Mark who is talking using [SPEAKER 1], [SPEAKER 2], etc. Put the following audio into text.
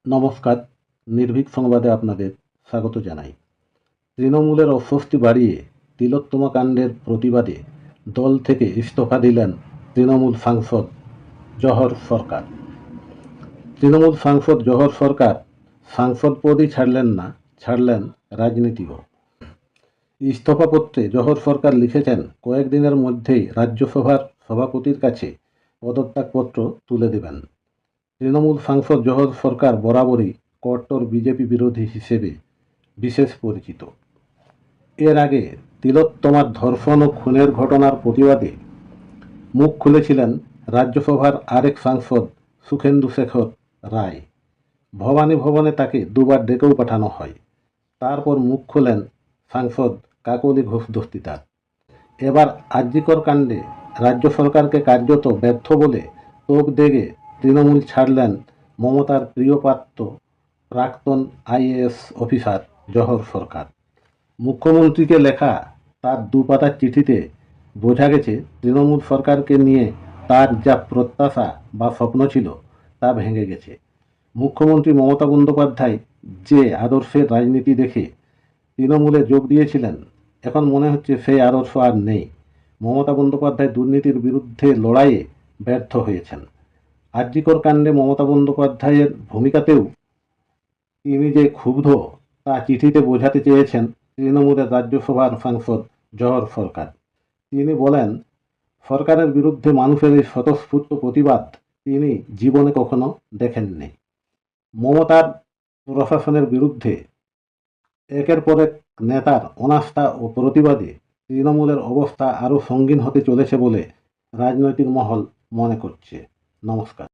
[SPEAKER 1] নমস্কার, নির্ভীক সংবাদে আপনাদের স্বাগত জানাই। তৃণমূলের অস্বস্তি বাড়িয়ে তিলোত্তমা কাণ্ডের প্রতিবাদে দল থেকে ইস্তফা দিলেন তৃণমূল সাংসদ জহর সরকার। তৃণমূল সাংসদ জহর সরকার সাংসদ পদই ছাড়লেন না, ছাড়লেন রাজনীতিও। ইস্তফাপত্রে জহর সরকার লিখেছেন কয়েকদিনের মধ্যেই রাজ্যসভার সভাপতির কাছে পদত্যাগপত্র তুলে দেবেন। তৃণমূল সাংসদ জহর সরকার বরাবরই কট্টর বিজেপি বিরোধী হিসেবে বিশেষ পরিচিত। এর আগে তিলোত্তমার ধর্ষণ ও খুনের ঘটনার প্রতিবাদে মুখ খুলেছিলেন রাজ্যসভার আরেক সাংসদ সুখেন্দু শেখর রায়। ভবানী ভবনে তাকে দুবার ডেকেও পাঠানো হয়। তারপর মুখ খোলেন সাংসদ কাকলি ঘোষ দস্তিদার। এবার আরজিকর কাণ্ডে রাজ্য সরকারকে কার্যত ব্যর্থ বলে তোপ দেগে তৃণমূল ছাড়লেন মমতার প্রিয়পাত্র প্রাক্তন আইএএস অফিসার জহর সরকার। মুখ্যমন্ত্রীকে লেখা তার দুপাতার চিঠিতে বোঝা গেছে তৃণমূল সরকারকে নিয়ে তার যা প্রত্যাশা বা স্বপ্ন ছিল তা ভেঙে গেছে। মুখ্যমন্ত্রী মমতা বন্দ্যোপাধ্যায় যে আদর্শের রাজনীতি দেখে তৃণমূলে যোগ দিয়েছিলেন, এখন মনে হচ্ছে সেই আদর্শ আর নেই। মমতা বন্দ্যোপাধ্যায় দুর্নীতির বিরুদ্ধে লড়াইয়ে ব্যর্থ হয়েছেন। আরজিকর কাণ্ডে মমতা বন্দ্যোপাধ্যায়ের ভূমিকাতেও তিনি যে ক্ষুব্ধ তা চিঠিতে বোঝাতে চেয়েছেন তৃণমূলের রাজ্যসভার সাংসদ জহর সরকার। তিনি বলেন, সরকারের বিরুদ্ধে মানুষের এই স্বতঃস্ফূর্ত প্রতিবাদ তিনি জীবনে কখনো দেখেননি। মমতার প্রশাসনের বিরুদ্ধে একের পর এক নেতার অনাস্থা ও প্রতিবাদে তৃণমূলের অবস্থা আরও সঙ্গীন হতে চলেছে বলে রাজনৈতিক মহল মনে করছে। নমস্কার।